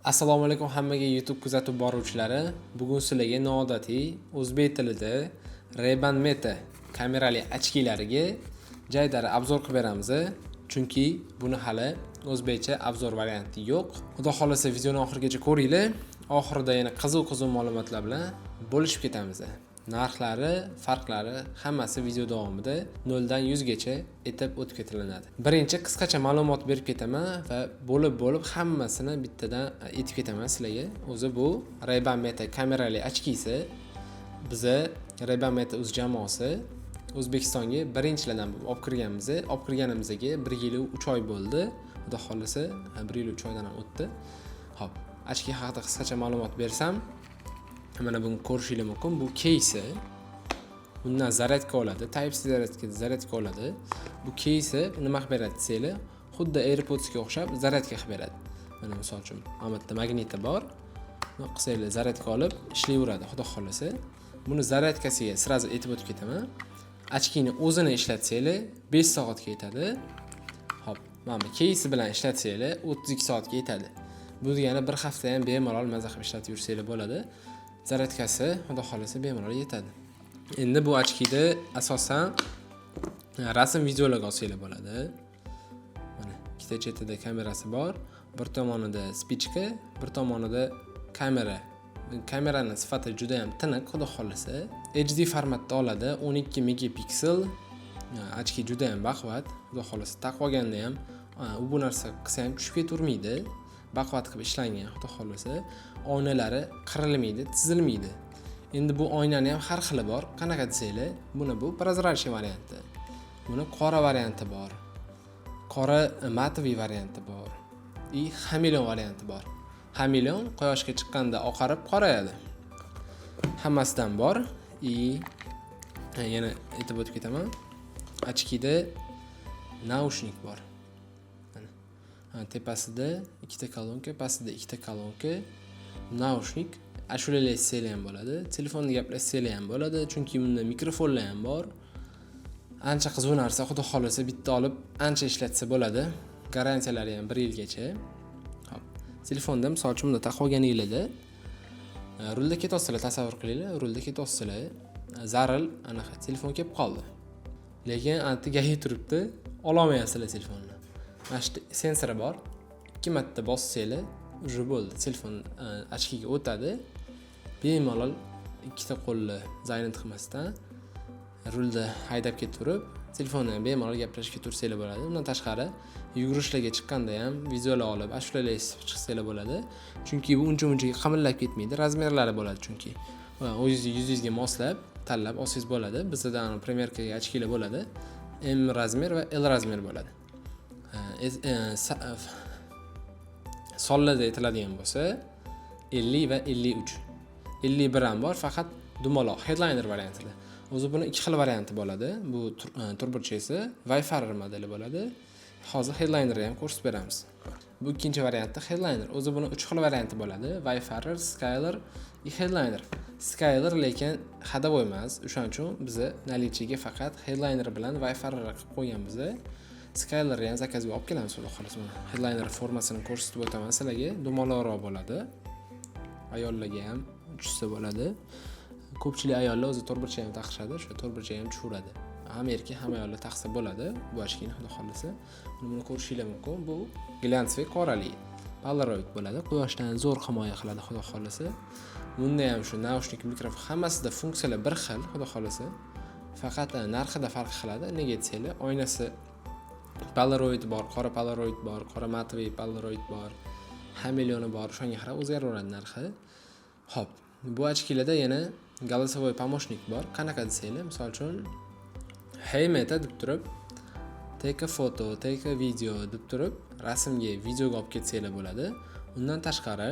Assalomu alaykum hammaga YouTube kuzatib boruvchilari. Bugun sizlarga noodatiy o'zbek tilida Ray-Ban Meta kamerali ochkilariga jaydari obzor qilib beramiz. Chunki buni hali o'zbekcha obzor varianti yo'q. Xudo xolasa videoni oxirigacha ko'ringlar. Oxirida yana qiziq ma'lumotlar bilan bo'lishib ketamiz. Narxlari, farqlari hammasi video davomida 0 dan 100 gacha etib o'tib ketilinadi. Birinchi qisqacha ma'lumot berib ketaman va bo'lib hammasini bittadan aytib ketaman sizlarga. O'zi bu Ray-Ban Meta kamerali ochkisi. Biza Ray-Ban Meta o'z jamoasi O'zbekistonga birinchilardan olib kirganmiz. Olib kirganimizga 1 yil 3 oy bo'ldi. Xudo xolasa 1 yil 3 oydan ham o'tdi. Xo'p, ochki haqida qisqacha ma'lumot bersam, mana buni ko'rishingiz mumkin. Bu case. Bundan zaryadka oladi. Type-C zaryadka oladi. Bu case nima qilib beradi desanglar, xuddi AirPods'ga o'xshab zaryadka qilib beradi. Mana misol uchun, amatda magniti bor. Buni qilsanglar zaryadka olib ishlayveradi, xudo xolasa. Buni zaryadkasiga sirazi aytib o'tib ketaman. Ochkini o'zini ishlatsanglar 5 soatga yetadi. Hop, mana bu case bilan ishlatsanglar 32 soatga yetadi. Bu degani bir hafta ham bemalol maza qilib ishlatib yursanglar bo'ladi. Zaryadkasi xudo xolasa bemalol yetadi. Endi bu ochkida asosan rasm videolar olsanglar bo'ladi. Mana ikkita chetida kamerasi bor, bir tomonida spichka, bir tomonida kamera. Kameraning sifati juda ham tiniq, xudo xolasa. HD formatda oladi, 12 megapiksel. Ochki juda ham baquvvat, xudo xolasa taqib olganda ham bu narsa qilsa ham tushib ketavermaydi. Baquvvat qilib ishlangan, xudo xolasa. Oynalari qirilmaydi, tizilmaydi. Endi bu oynani ham har xili bor. Qanaqa desanglar, buni bu prozrachiy varianti. Buni qora varianti bor. Qora matoviy varianti bor. Xameleon varianti bor. Xameleon quyoshga chiqqanda oqarib qorayadi. Hammasidan bor. Yana aytib o'tib ketaman. Ochkida naushnik bor. Tepasida ikkita kolonka, pastida ikkita kolonka, naushnik, ashulalar eshitsanglar ham bo'ladi, telefonda gaplashsanglar ham bo'ladi, chunki bunda mikrofonlar ham bor. Ancha qiziq narsa, xudo xolasa bitta olib ancha ishlatsa bo'ladi. Garantiyalari ham 1 yilgacha. Hop. Telefonda misol uchun bunda taqib olganingizda rulda ketyapsizlar, tasavvur qilinglar, rulda ketyapsizlar. Zaril anaqa telefon kelib qoldi. Lekin antigayi turibdi, ololmayapsizlar telefonni. Mana shu sensori bor. 2 marta bossanglar, уже bo'ldi. Telefon ochkiga o'tadi. Bemalol ikkita qo'lni zaynat qilmasdan rulda haydab ketaverib, telefonni ham bemalol gaplashib ketaversanglar bo'ladi. Undan tashqari, yugurishlarga chiqqanda ham videolar olib, ashulalar eshitib chiqsanglar bo'ladi. Chunki bu uncha qimillab ketmaydi, razmerlari bo'ladi chunki. Va yuzingizga moslab tanlab olsangiz bo'ladi. Bizda primerkaga ochkilar bo'ladi. M razmer va L razmer bo'ladi. Sonlarda aytiladigan bo'lsa 50 va 53. 51 ham bor, faqat dumaloq headliner variantida. O'zi buni 2 xil varianti bo'ladi. Bu turbochasi Wi-Fi modeli bo'ladi. Hozir headlinerni ham ko'rsatib beramiz. Bu ikkinchi variantda headliner. O'zi buni 3 xil varianti bo'ladi. Wi-Fi, Skyler va headliner. Skyler lekin hadavoy emas. O'shaning uchun biz nalichiga faqat headliner bilan Wi-Fi qilib qo'yganmiz. Skylerni ham zakazga olib kelamiz, xudo xolasa. Headliner formasini ko'rsatib o'taman sizlarga. Dumaloqroq bo'ladi. Ayollarga ham tushsa bo'ladi. Ko'pchilik ayollar o'zi to'rtburchak ham taqishadi, shu to'rtburchak ham tushiradi. Ham erkak, ham ayollar taqsa bo'ladi. Bu ochkini xudo xolasa. Buni ko'rishingiz mumkin. Bu glyansli qorali Polaroid bo'ladi. Quyoshdan zo'r himoya qiladi, xudo xolasa. Bunda ham shu naushnik, mikrofon hammasida funksiyalar bir xil, xudo xolasa. Faqat narxida farq qiladi. Nega desanglar, oynasi Polaroid bor, qora Polaroid bor, qora matoviy Polaroid bor, Xameleon bor, shunga qarab o'zgaraveradi narxi. Xo'p, bu ochkilarda yana голосовой помощник bor. Qanaqa desanglar, misol uchun Hey Meta deb turib, take a photo, take a video deb turib, rasmga, videoga olib ketsanglar bo'ladi. Undan tashqari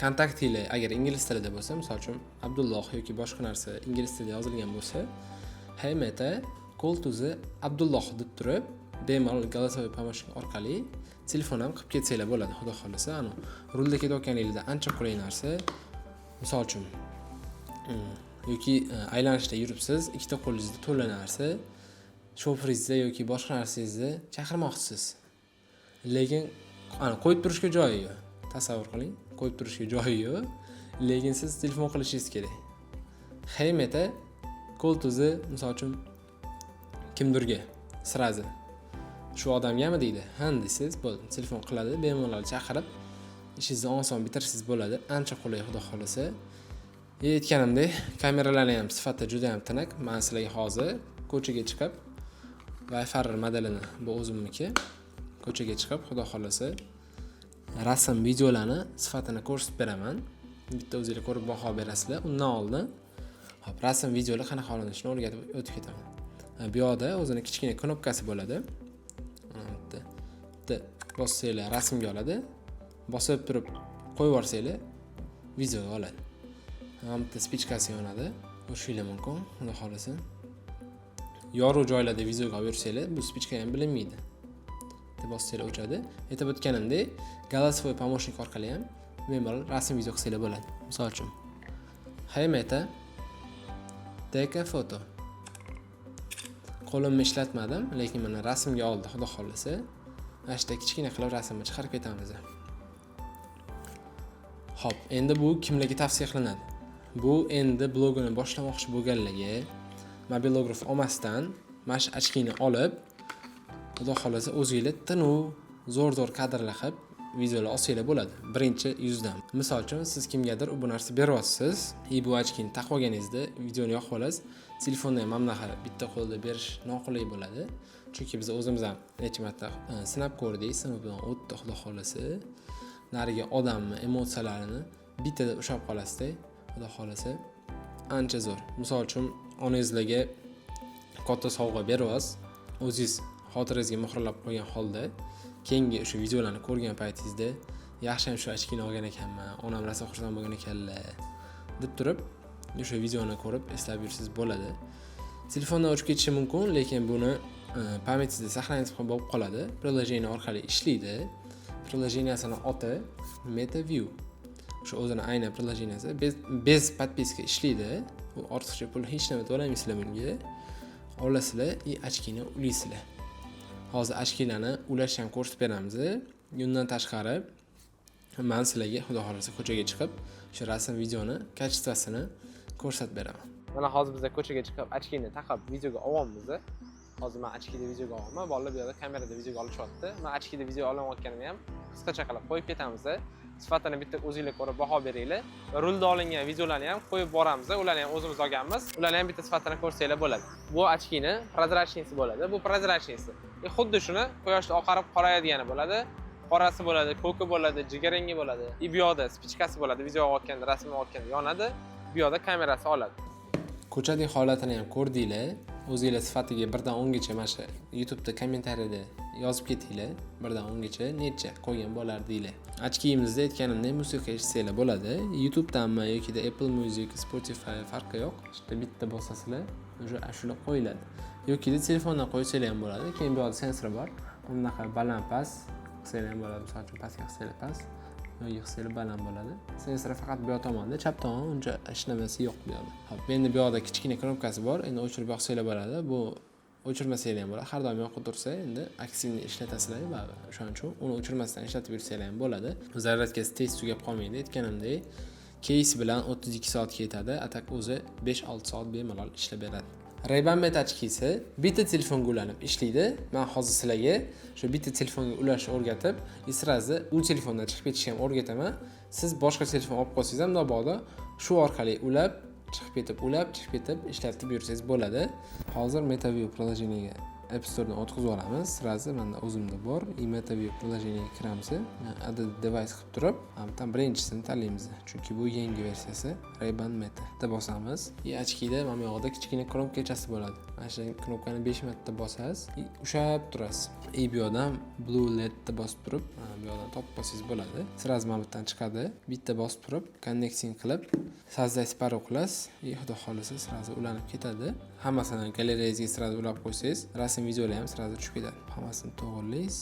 kontaktinglar agar ingliz tilida bo'lsa, misol uchun Abdulloh yoki boshqa narsa ingliz tilida yozilgan bo'lsa, Hey Meta call to the Abdulloh deb turib, bemalol голосовой помощник orqali telefon ham qilib ketsanglar bo'ladi, xudo xolasa. Rulda ketayotganingizda ancha qulay narsa. Misol uchun yoki aylanishda yuribsiz, ikkita qo'lingizda to'la narsa, shoferingizda yoki boshqa narsangizni chaqirmoqchisiz. Lekin qo'yib turishga joyi yo'q. tasavvur qiling, qo'yib turishga joyi yo'q, lekin siz telefon qilishingiz kerak. Hey meta koltuzi misol uchun kimdirga sirazi shu odamgami deydi. Ha deysiz, bo'ldi, telefon qiladi, bemalol chaqirib ishingizni oson bitirsangiz bo'ladi. Ancha qulay, xudo xolasa. Aytganimdek, kameralarni ham sifati juda ham tiniq. Men sizlarga hozir ko'chaga chiqib Wi-Fi modelini, bu o'zimniki. Ko'chaga chiqib, xudo xolasa, rasm, videolarni sifatini ko'rsatib beraman. Bitta o'zingizlar ko'rib baho berasizlar. Undan oldin hop rasm, videolar qanaqa olinishini o'rgatib o'tib ketaman. Bu yerda o'zining kichkina knopkasi bo'ladi. Bitta bossanglar rasmga oladi. Bosib turib qo'yib yuborsanglar videoga oladi. Bitta spichkasi yonadi. O'shinglar mumkin, xudo xolasa. Yorug' joylarda videoga olib yursanglar, bu spichka ham bilinmaydi. Bitta bossanglar o'chadi. Aytib o'tganimdek, голосовой помощник orqali ham bemalol rasm, video qilsanglar bo'ladi. Misol uchun, "Hey meta, take a photo." Qo'limni ishlatmadim, lekin mana rasmga oldi, xudo xolasa. Ashta kichkina qilib rasmni chiqarib ketamiz. Hop, endi bu kimlarga tavsiya qilinadi? Bu endi blogini boshlamoqchi bo'lganlarga, mobilograf olmasdan mana shu ochkini olib, xudo xolasa o'zingizlar tinu zo'r kadrlar qilib videolar olsanglar bo'ladi. Birinchi yuzdan. Misol uchun, siz kimgadir bu narsa beryapsiz, bu ochkini taqib olganingizda videoni yoqib olasiz. Telefonni ham mana bitta qo'lda berish noqulay bo'ladi. Chunki biz o'zimiz ham necha marta sinab ko'rdik, sinovdan o'tdi, xudo xolasa. Nariga odamni emotsiyalarini bittada ushlab qolasizda, xudo xolasa. Ancha zo'r. Misol uchun, onangizlarga katta sovg'a beryapsiz, o'zingiz xotirangizga muhrlab qo'ygan holda, keyingi o'sha videolarni ko'rgan paytingizda, yaxshi ham shu ochkini olgan ekanman, onam rosa xursand bo'lgan ekanlar deb turib, o'sha videoni ko'rib eslab yursangiz bo'ladi. Telefondan o'chib ketishi mumkin, lekin buni pametingizda saqlanib bo'lib qoladi. Приложение orqali ishlaydi. Приложениесini oti MetaView. Shu o'zini aynan приложениесі bez podpiska ishlaydi. U ortiqcha pul hech nima to'lamaysizlar bunga. Olasizlar va ochkini ulaysizlar. Hozir ochkilarni ulashni ham ko'rsatib beramiz. Bundan tashqari men sizlarga xudo xolasa ko'chaga chiqib, shu rasm, videoni kачествосini ko'rsatib beraman. Mana hozir biz ko'chaga chiqib ochkini taqib videoga olyapmiz. Hozir men ochkida videoga olmayman, bolalar bu yerda kamerada videoga olishyapti. Men ochkida video olayotganimni ham qisqacha qilib qo'yib ketamiz. Sifatini bitta o'zingizlar ko'rib baho beringlar. Rulda olingan videolarni ham qo'yib boramiz. Ularni ham o'zimiz olganmiz. Ularni ham bitta sifatini ko'rsanglar bo'ladi. Bu ochkini prozrachniyasi bo'ladi. Bu prozrachniyasi. Xuddi shuni quyoshda oqarib qorayadigan bo'ladi. Qorasi bo'ladi, ko'ki bo'ladi, jigarangi bo'ladi. Bu yerda spichkasi bo'ladi. Video olayotganda, rasm olayotganda yonadi. Bu yerda kamerasi oladi. Ko'chaning holatini ham ko'rdinglar. O'zingizlar sifatiga 1 dan 10 gacha mana shu YouTube'da kommentariyada yozib ketinglar. 1 dan 10 gacha necha qo'ygan bo'lar deylar. Ochkiyimizda aytganimdek musiqa eshitsanglar bo'ladi. YouTube'danmi yoki Apple Music, Spotify farqi yo'q. Işte bitta bosasizlar, o'sha shular qo'yiladi. Yoki telefondan qo'ysanglar ham bo'ladi. Keyin bu yerda sensor bor. Unaqa baland past qilsanglar ham bo'ladi. Masalan, pastga qilsanglar past, yoki qilsanglar baland bo'ladi. Sensor faqat bu tomonda, chap tomon uncha ishlamasi yo'q bu yerda. Hop, endi bu yerda kichkina knopkasi bor. Endi o'chirib yoqsanglar bo'ladi. Bu o'chirmasanglar ham bo'ladi. Har doim yoqib tursa, endi aktivni ishlatasizlar, baribir. O'shaning uchun uni o'chirmasdan ishlatib yursanglar ham bo'ladi. Zaryadkasi tez tugab qolmaydi. Aytganimdek, case bilan 32 soatga yetadi. Atak o'zi 5-6 soat bemalol ishlab beradi. Ray-Ban Meta ochkisi bitta telefonga ulanib ishlaydi. Men hozir sizlarga shu bitta telefonga ulashni o'rgatib, sirazi u telefondan chiqib ketishni ham o'rgataman. Siz boshqa telefon olib qolsangiz ham mabodo shu orqali ulab, chiqib ketib ishlatib yursangiz bo'ladi. Hozir MetaView приложениеga App Store'dan o'tkazib olamiz. Sirazi menda o'zimda bor. MetaView приложениеga kiramiz. Added device qilib turib, ham birinchisini tanlaymiz. Chunki bu yangi versiyasi Ray-Ban Meta. Bitta bosamiz. ochkida mana bu yoqda kichkina knopkachasi bo'ladi. Mana shu knopkani 5 marta bosasiz, ushab turasiz. Bu yerdan Blue LEDni bosib turib, bu yerdan topib olsangiz bo'ladi. Sirazi mana bu yerdan chiqadi. Bitta bosib turib, connecting qilib, sozdать пару qilasiz. Xudo xolasa sirazi ulanib ketadi. Hammasini galereyangizga sirazi ulab qo'ysangiz, rasm, videolar ham sirazi tushib ketadi. Hammasini to'g'rilaysiz.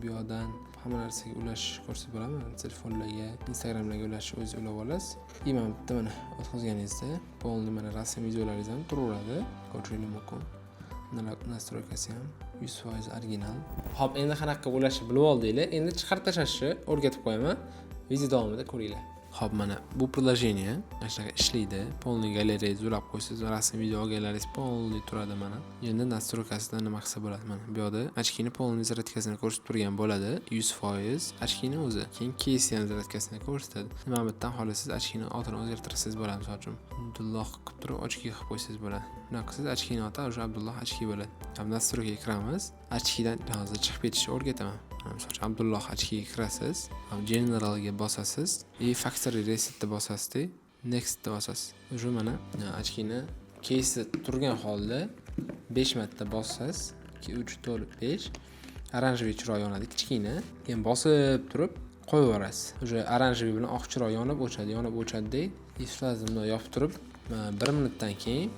Bu yerdan hamma narsaga ulash ko'rsatib beraman. Telefonlarga, Instagramlarga ulashni o'zingiz ulab olasiz. Mana bitta mana o'tkazganingizda polni mana rasm, videolaringiz ham turaveradi. Ko'rishingiz mumkin. Nastroykasi ham 100% original. Hop, endi qanaqa ulashni bilib oldinglar. Endi chiqarib tashlashni o'rgatib qo'yaman. video davomida ko'ringlar. Xo'p, mana bu приложение mana shunaqa ishlaydi. Polniy galereya zulab qo'ysangiz, rasm video olganlaringiz polniy turadi mana. Endi настройкасida nima qilsa bo'ladi mana. Bu yerda ochkini polniy zaryadkasini ko'rsatib turgan bo'ladi, 100% ochkini o'zi. Keyin KCM zaryadkasini ko'rsatadi. Nima bittan xohlasangiz ochkini otini o'zgartirsangiz bo'ladi, misol uchun. Abdulloh qilib turib ochki qilib qo'ysangiz bo'ladi. Bunaqa qilsangiz ochkini ota o'sha Abdulloh ochki bo'ladi. Ham настройкаga kiramiz. Ochkidan hozir chiqib ketishni o'rgataman. Misol uchun Abdulloh ochkiga kirasiz, generalga bosasiz, factory resetni bosasiz, next bosasiz. O'sha mana ochkini case turgan holda 5 marta bossasiz, 2 3 4 5 oranjiy chiroq yonadi kichkina. Keyin bosib turib qo'yib yuborasiz. O'sha oranjiy bilan oq chiroq yonib o'chadi. Iflazimni yopib turib 1 minutdan keyin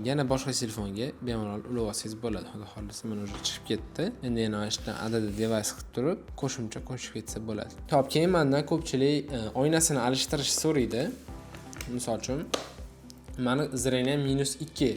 yana boshqa telefonga bemalol ulab olsangiz bo'ladi. Xudo xolisa mana o'sha chiqib ketdi. Endi yana ashdan adada device qilib turib, qo'shimcha qo'shib ketsa bo'ladi. Xo'p, keyin mendan ko'pchilik oynasini alishtirishni so'raydi. Misol uchun, mani zreniya -2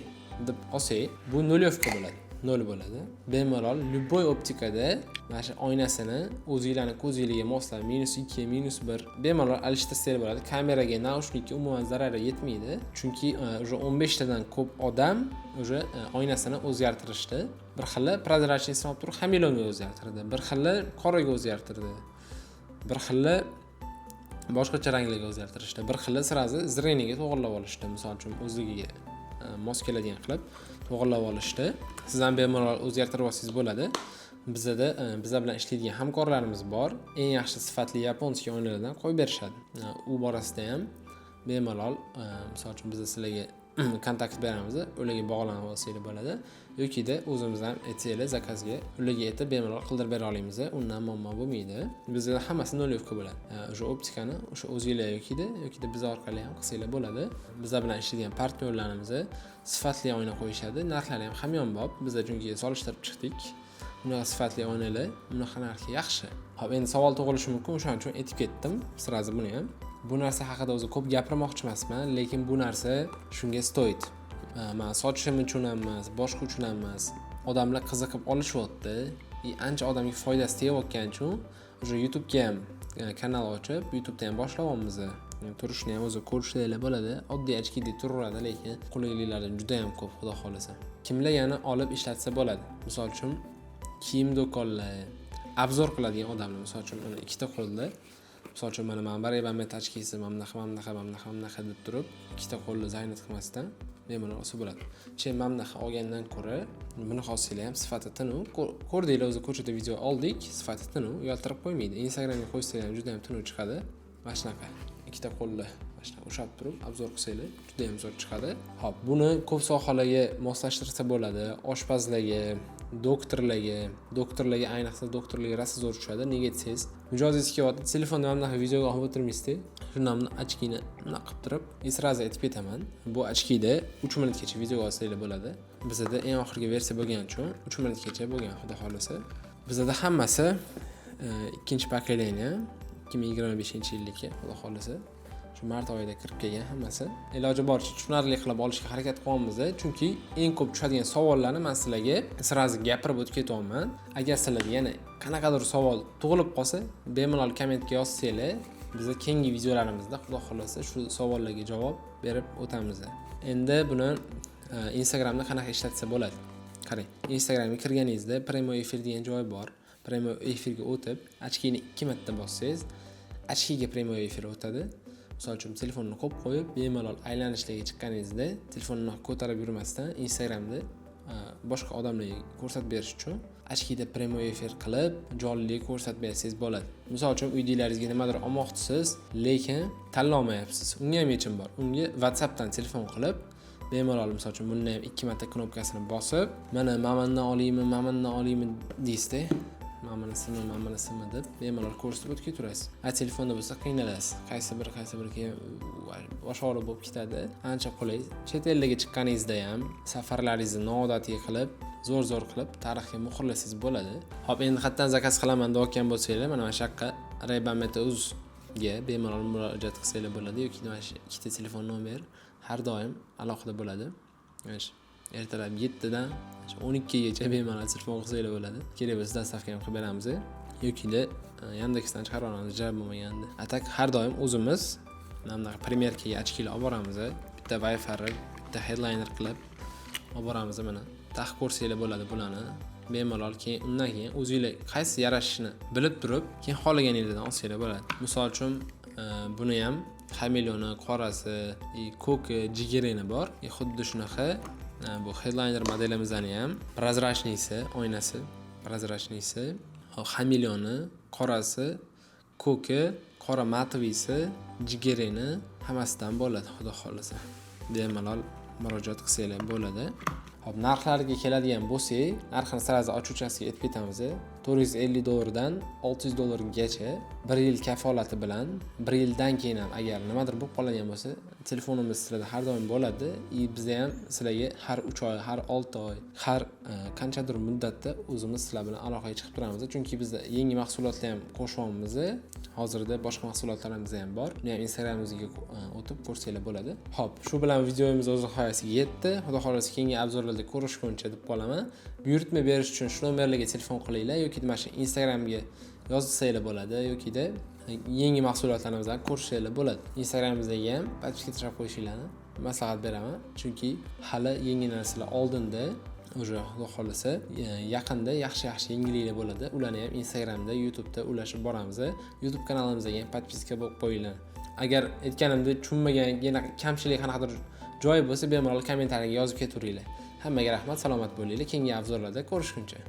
deb olsak, bu nulyovka bo'ladi. 0 bo'ladi. Bemalol любой optikada mana shu oynasini o'zingizlarning ko'zingizga moslab -2, -1 bemalol alishtirsangiz bo'ladi. Kameraga, naushnikka umuman zarari yetmaydi. Chunki o'sha 15 tadan ko'p odam o'sha oynasini o'zgartirishdi. Bir xil prozrachniysini olib turib xameleonga o'zgartirdi. Bir xil qoraga o'zgartirdi. Bir xil boshqacha ranglarga o'zgartirishdi. Bir xil sirazi zreniyaga to'g'irlab olishdi. Misol uchun o'zligiga mos keladigan qilib to'g'irlab olishdi. Siz ham bemalol o'zgartirib olsangiz bo'ladi. Bizlar bilan ishlaydigan hamkorlarimiz bor. Eng yaxshi sifatli yaponskiy oynalardan qo'yib berishadi. U borasida ham bemalol misol uchun biz sizlarga kontakt beramiz, ularga bog'lanib olsangiz bo'ladi. Yoki-da o'zimizdan aytsanglar zakazga, ularga aytib bemalol qildirib bera olamiz. Undan muammo bo'lmaydi. Bizda hammasi nulyovka bo'ladi. O'sha optikani o'sha o'zingizlar yoki-da biz orqali ham qilsanglar bo'ladi. Bizlar bilan ishlaydigan partnyorlarimiz sifatli oyna qo'yishadi. Narxlari ham hamyonbop. Biz chunki solishtirib chiqdik. Bunaqa sifatli oynalar, bunaqa narxi yaxshi. Xo'p, endi savol tug'ilishi mumkin, o'shaning uchun aytib ketdim. Sirazi buni ham. Bu narsa haqida o'zi ko'p gapirmoqchi emasman, lekin bu narsa shunga stoyt. Men sochishim uchun emas, boshqa uchun emas. Odamlar qiziqib olishyapti. Ancha odamga foydasi tegayotgani uchun o'sha YouTube ga ham kanal ochib, YouTube da ham boshlayapmiz. Turishni ham o'zi ko'rishinglar bo'ladi. Oddiy ochkidek turaveradi, lekin qulayliklari juda ham ko'p, xudo xolasa. Kimlar yana olib ishlatsa bo'ladi. Misol uchun kiyim do'konlar, obzor qiladigan odamlar, misol uchun mana ikkita qo'lda, misol uchun mana Ray-Ban Meta ochkisi mamnaqa deb turib, ikkita qo'lni zaynat qilmasdan bemalol olsa bo'ladi. Mamnaqa olgandan ko'ra, buni olsanglar ham sifati tiniq. Ko'rdinglar, o'zi ko'chada video oldik, sifati tiniq, uyaltirib qo'ymaydi. Instagramga qo'ysanglar ham juda ham tiniq chiqadi. Mana shunaqa ikkita qo'lni ushlab turib obzor qilsanglar juda ham zo'r chiqadi. Xo'p, buni ko'p sohalarga moslashtirsa bo'ladi. Oshpazlarga, doktorlarga ayniqsa doktorlarga rosa zo'r tushadi. Nega desangiz, mijozingizga kelyapti, telefonda mana bunaqa videoga olib o'tirmaysizda, shundan ochkini nima qilib turib, sirazi aytib ketaman. Bu ochkida 3 minutgacha video olsanglar bo'ladi. Bizda eng oxirgi versiya bo'lgani uchun 3 minutgacha bo'lgan, xudo xolasa. Bizda hammasi ikkinchi pokoleniya 2025-yilniki, xudo xolasa. Shu mart oyida kirib kelgan hammasi. Iloji boricha tushunarli qilib olishga harakat qilyapmiz, chunki eng ko'p tushadigan savollarni men sizlarga sirazi gapirib o'tib ketyapman. Agar sizlarga yana qanaqadir savol tug'ilib qolsa, bemalol kommentga yozsanglar, biz keyingi videolarimizda xudo xolasa shu savollarga javob berib o'tamiz. Endi buni Instagramda qanaqa ishlatsa bo'ladi? Qarang, Instagramga kirganingizda Primo efir degan joy bor. Primo efirga o'tib, ochkini 2 marta bossangiz, ochkiga Primo efir o'tadi. Misol uchun telefonni qo'yib qo'yib, bemalol aylanishlarga chiqqaningizda, telefonni ko'tarib yurmasdan Instagramda boshqa odamlarga ko'rsatib berish uchun ochkida Primo efir qilib, jonli ko'rsatib bersangiz bo'ladi. Misol uchun uyingizga nimadir olmoqchisiz, lekin tanlolmayapsiz. Unga ham yechim bor. Unga WhatsAppdan telefon qilib, bemalol misol uchun bundan ham 2 marta knopkasini bosib, mana mamandan oliymi deysizda, mamanasimi deb bemalol ko'rsatib o'tib ketaverasiz. Telefonda bo'lsa qiynalasiz. Qaysi biriga boshqaroq bo'lib ketadi. Ancha qulay. Chet elga chiqqaningizda ham safarlaringizni noodatiy qilib, zo'r qilib tarixga muhrlasangiz bo'ladi. Xo'p, endi qayerdan zakaz qilaman deyotgan bo'lsanglar, mana shu yoqqa Ray-Ban Meta uzga bemalol murojaat qilsanglar bo'ladi yoki mana shu ikkita telefon nomer har doim aloqada bo'ladi. Ertalab 7 dan 12 gacha bemalol telefon qilsanglar bo'ladi. Kerak bo'lsa dastavka ham qilib beramiz. yokida Yandexdan chiqarib olamiz jar bo'lmaganda. Atak har doim o'zimiz mana primerkaga ochkilar olib boramiz. Bitta Wi-Fi, bitta headliner qilib olib boramiz mana. Taqib ko'rsanglar bo'ladi bularni. Bemalol keyin undan keyin o'zingizlar qaysi yarashishini bilib turib, keyin xohlaganingizdan olsanglar bo'ladi. Misol uchun buni ham xameleoni, qorasi, ko'ki, jigirini bor. Xuddi shunaqa bu headliner modelimizdan ham prozrachniysi, oynasi, prozrachniysi, xameleoni, qorasi, ko'ki, qora matviysi, jigirini hammasidan bo'ladi, xudo xolasa. Bemalol murojaat qilsanglar bo'ladi. Hop, narxlarga keladigan bo'lsak, narxini sirazi ochuvchasiga aytib ketamiz. $450 dan $600 1 yil kafolati bilan 1 yildan keyin ham agar nimadir bo'lib qoladigan bo'lsa, telefonimiz sizlarda har doim bo'ladi. Bizda ham sizlarga har 3 oy, har 6 oy, har qanchadir muddatda o'zimiz sizlar bilan aloqaga chiqib turamiz. Chunki bizda yangi mahsulotlar ham qo'shyapmiz. Hozirda boshqa mahsulotlarimiz ham bor. Uni ham Instagramimizga o'tib ko'rsanglar bo'ladi. Hop, shu bilan videomiz o'z nihoyasiga yetdi. Xudo xolasa keyingi obzorlarda ko'rishguncha deb qolaman. Buyurtma berish uchun shu nomerlarga telefon qilinglar yoki mana shu Instagramga yozsanglar bo'ladi yokida yangi mahsulotlarimizdan ko'rishinglar bo'ladi. Instagramimizga ham podpiska tashlab qo'yishinglarni maslahat beraman. Chunki hali yangi narsalar oldinda уже xudo xolasa yaqinda yaxshi yangiliklar bo'ladi. Ularni ham Instagramda, YouTube'da ulashib boramiz. YouTube kanalimizga ham podpiska bo'lib qo'yinglar. Agar aytganimdek tushunmagan yana kamchilik qanaqadir joyi bo'lsa, bemalol kommentariyaga yozib ketaveringlar. Hammaga rahmat, salomat bo'linglar. Keyingi obzorlarda ko'rishguncha.